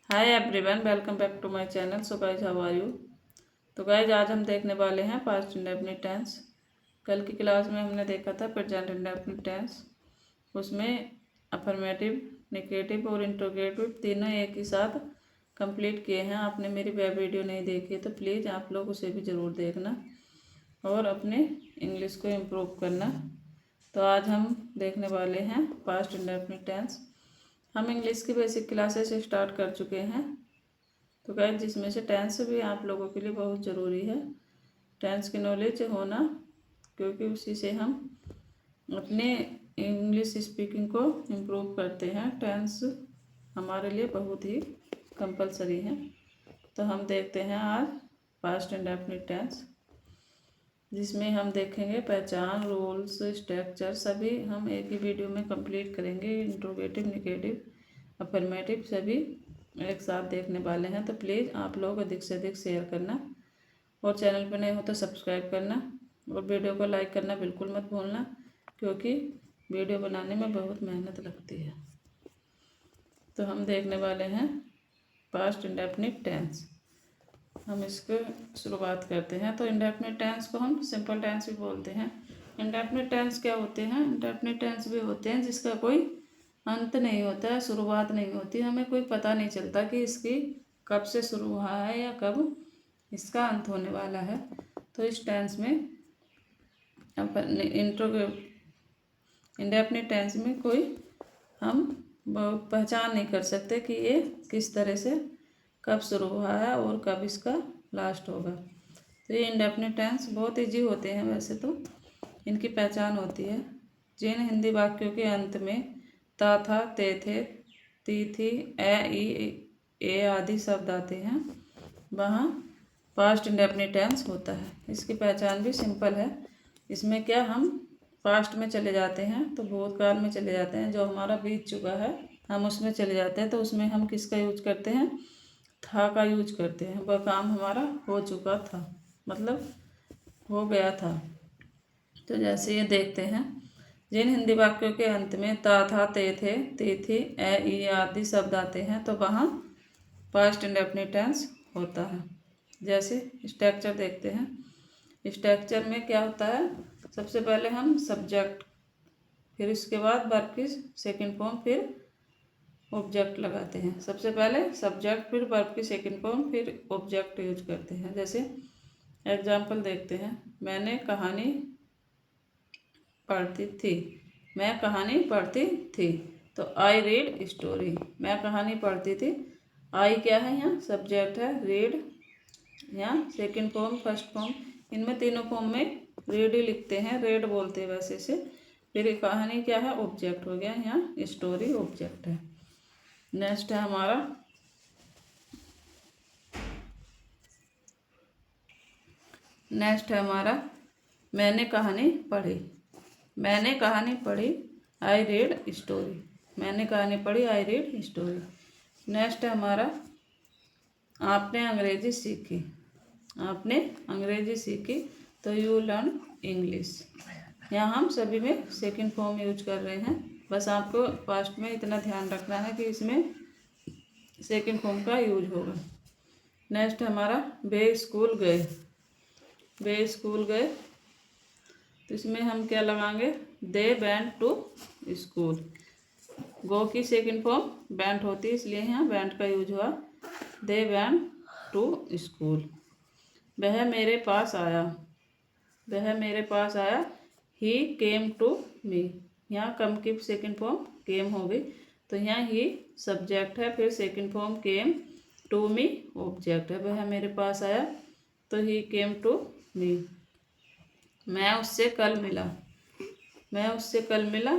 Hi everyone, welcome back to my channel. So guys, how are you. तो guys, आज हम देखने वाले हैं पास्ट इंडेफिनिट टेंस। कल की क्लास में हमने देखा था प्रेजेंट इंडेफिनिट टेंस। उसमें अफर्मेटिव, नेगेटिव और इंट्रोगेटिव तीनों एक ही साथ कंप्लीट किए हैं। आपने मेरी वेब वीडियो नहीं देखी तो प्लीज़ आप लोग उसे भी ज़रूर देखना और अपने इंग्लिश को इम्प्रूव करना। तो आज हम देखने वाले हैं पास्ट इंडेफिनिट टेंस। हम इंग्लिश की बेसिक क्लासेस स्टार्ट कर चुके हैं, तो गाइस जिसमें से टेंस भी आप लोगों के लिए बहुत ज़रूरी है। टेंस की नॉलेज होना, क्योंकि उसी से हम अपने इंग्लिश स्पीकिंग को इम्प्रूव करते हैं। टेंस हमारे लिए बहुत ही कंपलसरी है। तो हम देखते हैं आज पास्ट इंडेफिनिट टेंस, जिसमें हम देखेंगे पहचान, रूल्स, स्ट्रक्चर सभी हम एक ही वीडियो में कंप्लीट करेंगे। इंट्रोगेटिव, नेगेटिव, अफर्मेटिव सभी एक साथ देखने वाले हैं। तो प्लीज़ आप लोग अधिक से अधिक शेयर करना और चैनल पर नए हो तो सब्सक्राइब करना और वीडियो को लाइक करना बिल्कुल मत भूलना, क्योंकि वीडियो बनाने में बहुत मेहनत लगती है। तो हम देखने वाले हैं पास्ट इंडेफिनिट टेंस। हम इसको शुरुआत करते हैं। तो इंडेफिनिट टेंस को हम सिंपल टेंस भी बोलते हैं। इंडेफिनिट टेंस क्या होते हैं? इंडेफिनिट टेंस भी होते हैं जिसका कोई अंत नहीं होता है, शुरुआत नहीं होती, हमें कोई पता नहीं चलता कि इसकी कब से शुरू हुआ है या कब इसका अंत होने वाला है। तो इस टेंस में इंडेफिनिट टेंस में कोई हम पहचान नहीं कर सकते कि ये किस तरह से कब शुरू हुआ है और कब इसका लास्ट होगा। तो ये इंडेफिनिट टेंस बहुत ईजी होते हैं वैसे तो। इनकी पहचान होती है। जिन हिंदी वाक्यों के अंत में ता, था, ते, थे, ती, थी, ए आदि शब्द आते हैं, वहाँ पास्ट इंडेफिनिट टेंस होता है। इसकी पहचान भी सिंपल है। इसमें क्या, हम पास्ट में चले जाते हैं, तो भूतकाल में चले जाते हैं, जो हमारा बीत चुका है हम उसमें चले जाते हैं। तो उसमें हम किसका यूज करते हैं? था का यूज करते हैं। वह काम हमारा हो चुका था, मतलब हो गया था। तो जैसे ये देखते हैं, जिन हिंदी वाक्यों के अंत में ता, था, ते, थे, ती, थी, ई आदि शब्द आते हैं, तो वहाँ पास्ट इंडेफिनिट टेंस होता है। जैसे स्ट्रक्चर देखते हैं। स्ट्रक्चर में क्या होता है? सबसे पहले हम सब्जेक्ट, फिर इसके बाद वर्ब की सेकंड फॉर्म, फिर ऑब्जेक्ट लगाते हैं। सबसे पहले सब्जेक्ट, फिर वर्ब की सेकंड फॉर्म, फिर ऑब्जेक्ट यूज करते हैं। जैसे एग्जाम्पल देखते हैं। मैंने कहानी पढ़ती थी। मैं कहानी पढ़ती थी, तो आई रीड स्टोरी। मैं कहानी पढ़ती थी। आई क्या है? यहाँ सब्जेक्ट है। रीड यहाँ सेकंड फॉर्म, फर्स्ट फॉर्म, इनमें तीनों फॉर्म में रीड ही लिखते हैं, रेड बोलते हैं वैसे से। फिर कहानी क्या है? ऑब्जेक्ट हो गया। यहाँ स्टोरी ऑब्जेक्ट है। नेक्स्ट है हमारा मैंने कहानी पढ़ी। मैंने कहानी पढ़ी, आई रीड स्टोरी। मैंने कहानी पढ़ी, आई रीड स्टोरी। नेक्स्ट है हमारा आपने अंग्रेजी सीखी। आपने अंग्रेजी सीखी, तो यू लर्न इंग्लिश। यहाँ हम सभी में सेकंड फॉर्म यूज कर रहे हैं। बस आपको पास्ट में इतना ध्यान रखना है कि इसमें सेकंड फॉर्म का यूज होगा। नेक्स्ट हमारा वे स्कूल गए। वे स्कूल गए, तो इसमें हम क्या लगाएंगे? They went to school. Go की सेकंड फॉर्म वेंट होती है, इसलिए यहाँ वेंट का यूज हुआ। They went to school. वह मेरे पास आया। वह मेरे पास आया, ही केम टू मी। यहाँ कम की सेकंड फॉर्म केम हो गई, तो यहाँ ही सब्जेक्ट है, फिर second form came, to me object है। वह मेरे पास आया, तो ही केम टू मी। मैं उससे कल मिला। मैं उससे कल मिला,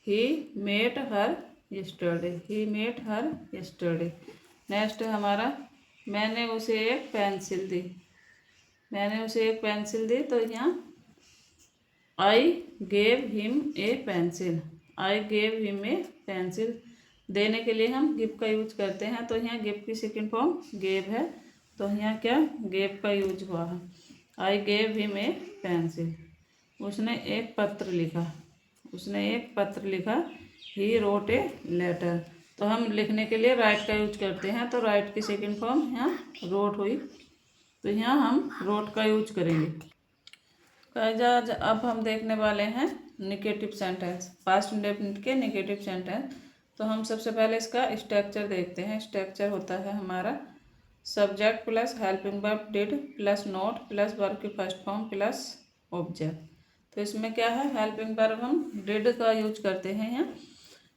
he met her yesterday. He met her yesterday. Next है हमारा मैंने उसे एक पेंसिल दी। मैंने उसे एक पेंसिल दी, तो यहाँ I gave him a pencil. I gave him a pencil. देने के लिए हम गिव का यूज करते हैं, तो यहाँ गिव की सेकंड फॉर्म गेव है, तो यहाँ क्या गेव का यूज हुआ है। I gave him a pencil. उसने एक पत्र लिखा। उसने एक पत्र लिखा, ही रोट ए लेटर। तो हम लिखने के लिए राइट का यूज करते हैं, तो राइट की सेकंड फॉर्म यहाँ रोट हुई, तो यहाँ हम रोट का यूज करेंगे। आज अब हम देखने वाले हैं नेगेटिव सेंटेंस, पास्ट इंडेफिनिट के नेगेटिव सेंटेंस। तो हम सबसे पहले इसका स्ट्रक्चर देखते हैं। स्ट्रक्चर होता है हमारा subject plus helping verb did plus note plus verb की फर्स्ट फॉर्म प्लस ऑब्जेक्ट। तो इसमें क्या है, हेल्पिंग वर्ब हम डिड का यूज करते हैं यहाँ,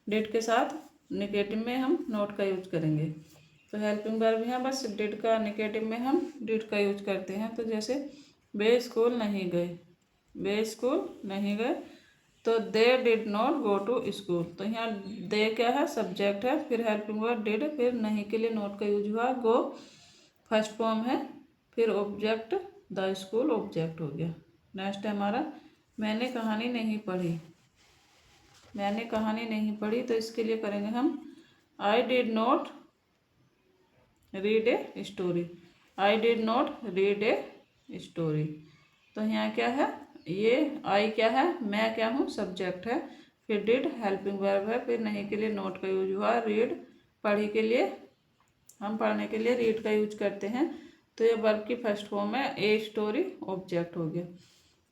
डिड के साथ नेगेटिव में हम नोट का यूज करेंगे। तो हेल्पिंग वर्ब यहाँ बस डिड का, नेगेटिव में हम डिड का यूज करते हैं। तो जैसे वे स्कूल नहीं गए, वे स्कूल नहीं गए, तो they did not go to school. तो यहाँ दे क्या है, सब्जेक्ट है, फिर हेल्पिंग वर्ब डिड, फिर नहीं के लिए नोट का यूज हुआ, गो फर्स्ट फॉर्म है, फिर ऑब्जेक्ट द स्कूल ऑब्जेक्ट हो गया। नेक्स्ट है हमारा मैंने कहानी नहीं पढ़ी, मैंने कहानी नहीं पढ़ी, तो इसके लिए करेंगे हम आई did not read a story, I did not read a story. तो यहाँ क्या है, ये आई क्या है, मैं क्या हूँ, सब्जेक्ट है, फिर डिड हेल्पिंग वर्ब है, फिर नहीं के लिए नोट का यूज हुआ, रीड पढ़ी के लिए, हम पढ़ने के लिए रीड का यूज करते हैं। तो ये वर्ब की फर्स्ट फॉर्म है, ए स्टोरी ऑब्जेक्ट हो गया।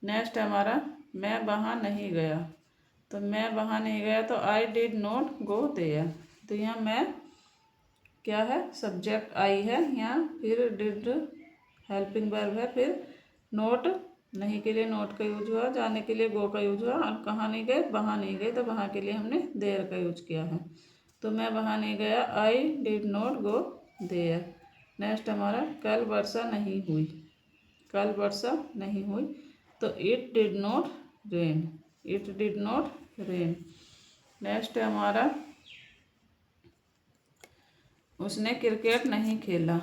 नेक्स्ट हमारा मैं वहाँ नहीं गया, तो मैं वहाँ नहीं गया, तो I did not go there. तो यहाँ मैं क्या है, सब्जेक्ट आई है यहाँ, फिर डिड हेल्पिंग वर्ब है, फिर नोट नहीं के लिए नोट का यूज हुआ, जाने के लिए गो का यूज हुआ, और कहाँ नहीं गए, वहाँ नहीं गए, तो वहाँ के लिए हमने देयर का यूज किया है। तो मैं वहाँ नहीं गया, I did not go there. Next हमारा कल वर्षा नहीं हुई, कल वर्षा नहीं हुई, तो it did not rain, it did not rain. Next है हमारा उसने क्रिकेट नहीं खेला,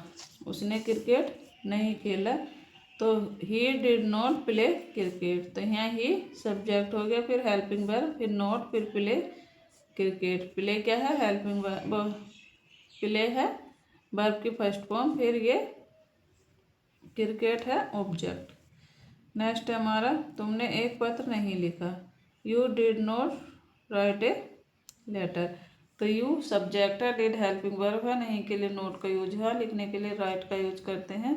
उसने क्रिकेट नहीं खेला, तो he did not play cricket. तो यहाँ ही सब्जेक्ट हो गया, फिर हेल्पिंग वर्ब, फिर नॉट, फिर प्ले क्रिकेट। प्ले क्या है, हेल्पिंग वर्ब, प्ले है वर्ब की फर्स्ट फॉर्म, फिर ये क्रिकेट है ऑब्जेक्ट। नेक्स्ट है हमारा तुमने एक पत्र नहीं लिखा, you did not write a letter. तो यू सब्जेक्ट है, डिड हेल्पिंग वर्ब है, नहीं के लिए नोट का यूज है, लिखने के लिए राइट का यूज करते हैं।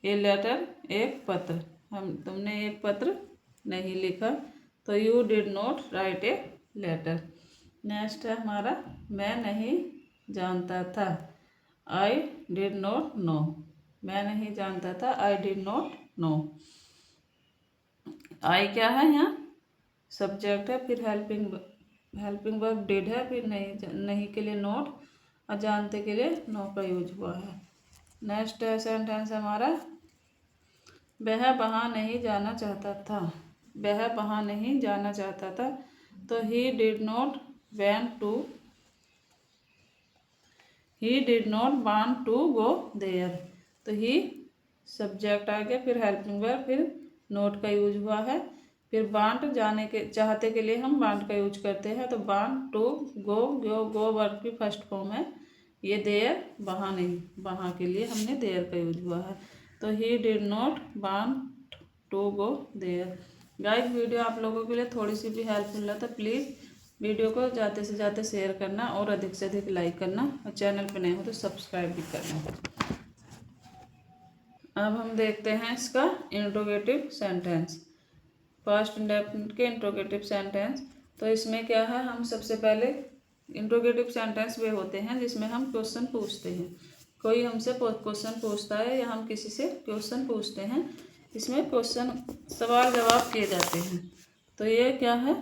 ए लेटर एक पत्र, हम तुमने एक पत्र नहीं लिखा, तो you did not write a letter. Next है हमारा मैं नहीं जानता था, आई डिड नॉट नो, मैं नहीं जानता था, आई डिड नॉट नो। आई क्या है यहाँ, सब्जेक्ट है, फिर हेल्पिंग वर्ब डिड है, फिर नहीं के लिए नोट, और जानते के लिए नो का यूज हुआ है। नेक्स्ट है सेंटेंस हमारा वह वहाँ नहीं जाना चाहता था, वह वहाँ नहीं जाना चाहता था, तो he did not want to, he did not want to go there. तो ही सब्जेक्ट आ गया, फिर हेल्पिंग वर्ब, फिर नोट का यूज हुआ है, फिर वांट जाने के, चाहते के लिए हम वांट का यूज करते हैं, तो want to go, go verb की फर्स्ट फॉर्म है, ये देयर वहाँ नहीं, वहाँ के लिए हमने देयर का यूज हुआ है। तो he did not want to go there. Guys video आप लोगों के लिए थोड़ी सी भी हेल्पफुल है, तो प्लीज़ वीडियो को ज़्यादा से ज़्यादा शेयर करना और अधिक से अधिक लाइक करना, और चैनल पर नए हो तो सब्सक्राइब भी करना। अब हम देखते हैं इसका इंट्रोगेटिव सेंटेंस, पास्ट इंडेफिनिट के इंट्रोगेटिव सेंटेंस। तो इसमें क्या है, हम सबसे पहले इंट्रोगेटिव सेंटेंस वे होते हैं जिसमें हम क्वेश्चन पूछते हैं, कोई हमसे क्वेश्चन पूछता है या हम किसी से क्वेश्चन पूछते हैं, इसमें क्वेश्चन सवाल जवाब किए जाते हैं। तो ये क्या है,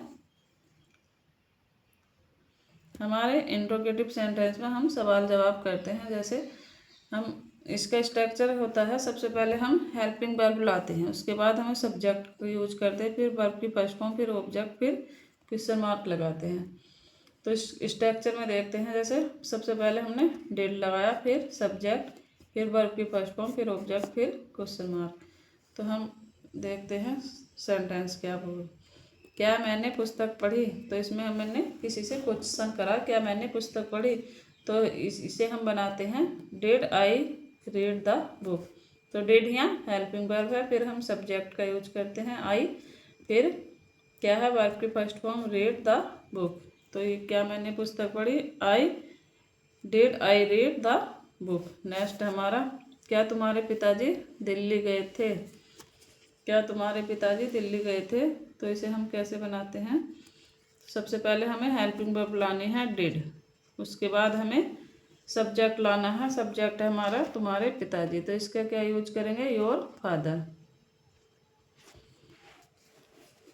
हमारे इंट्रोगेटिव सेंटेंस में हम सवाल जवाब करते हैं। जैसे हम इसका स्ट्रक्चर होता है, सबसे पहले हम हेल्पिंग वर्ब लाते हैं, उसके बाद हम सब्जेक्ट को यूज करते हैं, फिर वर्ब की फर्स्ट फॉर्म, फिर ऑब्जेक्ट, फिर क्वेश्चन मार्क लगाते हैं। तो इस स्ट्रक्चर में देखते हैं, जैसे सबसे पहले हमने डिड लगाया, फिर सब्जेक्ट, फिर वर्ब की फर्स्ट फॉर्म, फिर ऑब्जेक्ट, फिर क्वेश्चन मार्क। तो हम देखते हैं सेंटेंस क्या बोल, क्या मैंने पुस्तक पढ़ी। तो इसमें मैंने किसी से क्वेश्चन करा, क्या मैंने पुस्तक पढ़ी, तो इसे हम बनाते हैं did I read the book. तो डिड यहाँ हेल्पिंग वर्ब है, फिर हम सब्जेक्ट का यूज करते हैं आई, फिर क्या है वर्ब की first form read the book. तो ये क्या मैंने पुस्तक पढ़ी, I did I read the book. Next हमारा, क्या तुम्हारे पिताजी दिल्ली गए थे। क्या तुम्हारे पिताजी दिल्ली गए थे, तो इसे हम कैसे बनाते हैं। सबसे पहले हमें हेल्पिंग वर्ब लानी है डिड, उसके बाद हमें सब्जेक्ट लाना है। सब्जेक्ट है हमारा तुम्हारे पिताजी, तो इसका क्या यूज करेंगे, योर फादर।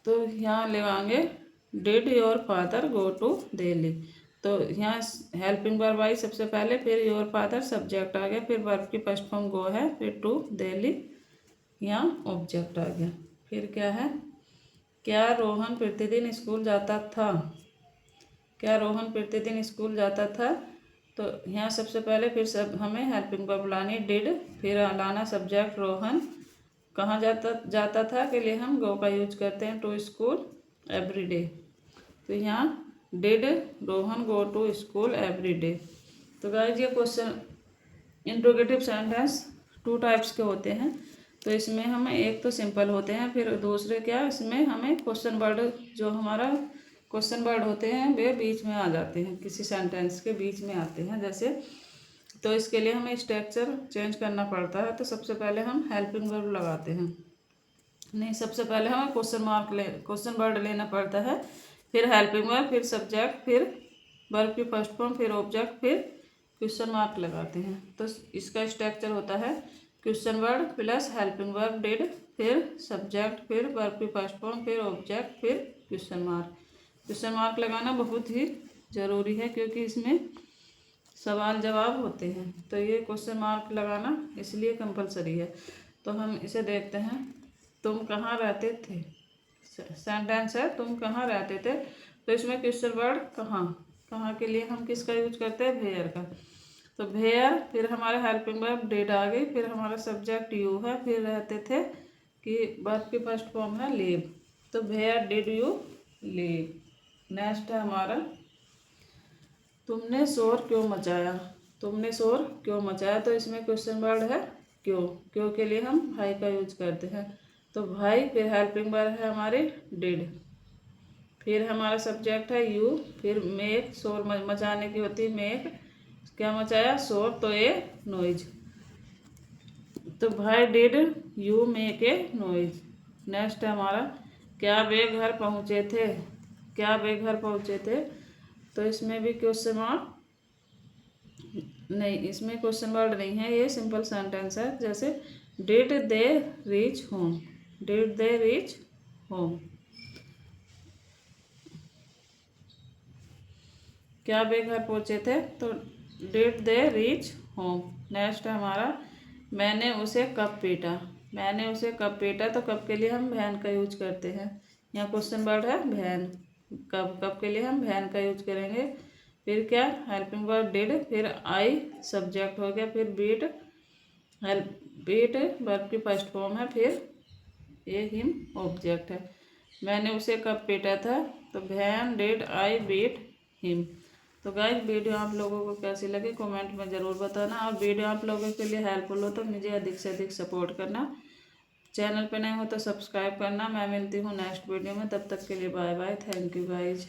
तो यहाँ लगाएंगे did your father go to Delhi. तो यहाँ हेल्पिंग वर्ब आई सबसे पहले, फिर योर फादर सब्जेक्ट आ गया, फिर वर्ब की फर्स्ट फॉर्म गो है, फिर टू दिल्ली यहाँ ऑब्जेक्ट आ गया। फिर क्या है, क्या रोहन प्रतिदिन स्कूल जाता था। क्या रोहन प्रतिदिन स्कूल जाता था, तो यहाँ सबसे पहले फिर सब हमें हेल्पिंग वर्ब लानी डिड, फिर लाना सब्जेक्ट रोहन। कहाँ जाता था के लिए हम गो का यूज करते हैं, टू स्कूल एवरी डे। तो यहाँ did Rohan go to school every day. तो गाइस ये question interrogative sentence two types के होते हैं। तो इसमें हमें एक तो सिंपल होते हैं, फिर दूसरे क्या इसमें हमें क्वेश्चन वर्ड, जो हमारा क्वेश्चन वर्ड होते हैं वे बीच में आ जाते हैं, किसी सेंटेंस के बीच में आते हैं जैसे। तो इसके लिए हमें स्ट्रक्चर चेंज करना पड़ता है। तो सबसे पहले हम हेल्पिंग वर्ब लगाते हैं, नहीं सबसे पहले हमें क्वेश्चन वर्ड लेना पड़ता है, फिर हेल्पिंग वर्ब, फिर सब्जेक्ट, फिर वर्ब की फर्स्ट फॉर्म, फिर ऑब्जेक्ट, फिर क्वेश्चन मार्क लगाते हैं। तो इसका स्ट्रक्चर होता है question word plus helping verb did, फिर सब्जेक्ट, फिर वर्ब की फर्स्ट फॉर्म, फिर ऑब्जेक्ट, फिर क्वेश्चन मार्क। क्वेश्चन मार्क लगाना बहुत ही ज़रूरी है क्योंकि इसमें सवाल जवाब होते हैं, तो ये क्वेश्चन मार्क लगाना इसलिए कंपलसरी है। तो हम इसे देखते हैं, तुम कहाँ रहते थे। सेंटेंस है तुम कहाँ रहते थे, तो इसमें क्वेश्चन वर्ड कहाँ, कहाँ के लिए हम किसका यूज करते हैं, वेयर का। तो वेयर, फिर हमारा हेल्पिंग वर्ब डिड आ गई, फिर हमारा सब्जेक्ट यू है, फिर रहते थे कि वर्ब की फर्स्ट फॉर्म है लिव, तो where did you live. Next है हमारा, तुमने शोर क्यों मचाया। तुमने शोर क्यों मचाया, तो इसमें क्वेश्चन वर्ड है क्यों। क्यों के लिए हम भाई का यूज करते हैं, तो भाई, फिर हेल्पिंग वर्ब है हमारे डिड, फिर हमारा सब्जेक्ट है यू, फिर मेक, शोर मचाने की होती है मेक, क्या मचाया शोर, तो ये नॉइज। तो भाई did you make a noise. Next है हमारा, क्या वे घर पहुँचे थे। क्या वे घर पहुँचे थे, तो इसमें भी क्वेश्चन मार्क नहीं, इसमें क्वेश्चन वर्ड नहीं है, ये सिंपल सेंटेंस है। जैसे did they reach home, did they reach home. क्या वे घर पहुँचे थे, तो did they reach home. Next है हमारा, मैंने उसे कब पीटा। मैंने उसे कब पीटा, तो कब के लिए हम वैन का यूज करते हैं, यहाँ क्वेश्चन वर्ड है वैन। कब, कब के लिए हम वैन का यूज करेंगे। फिर क्या, हेल्पिंग वर्ब डिड, फिर आई सब्जेक्ट हो गया, फिर बीट, बीट वर्ब की फर्स्ट फॉर्म है, फिर ये हिम ऑब्जेक्ट है। मैंने उसे कब पीटा था, तो when did I beat him. तो गाइस वीडियो आप लोगों को कैसी लगी कमेंट में ज़रूर बताना, और वीडियो आप लोगों के लिए हेल्पफुल हो तो मुझे अधिक से अधिक सपोर्ट करना। चैनल पे नए हो तो सब्सक्राइब करना। मैं मिलती हूँ नेक्स्ट वीडियो में, तब तक के लिए bye bye, thank you guys.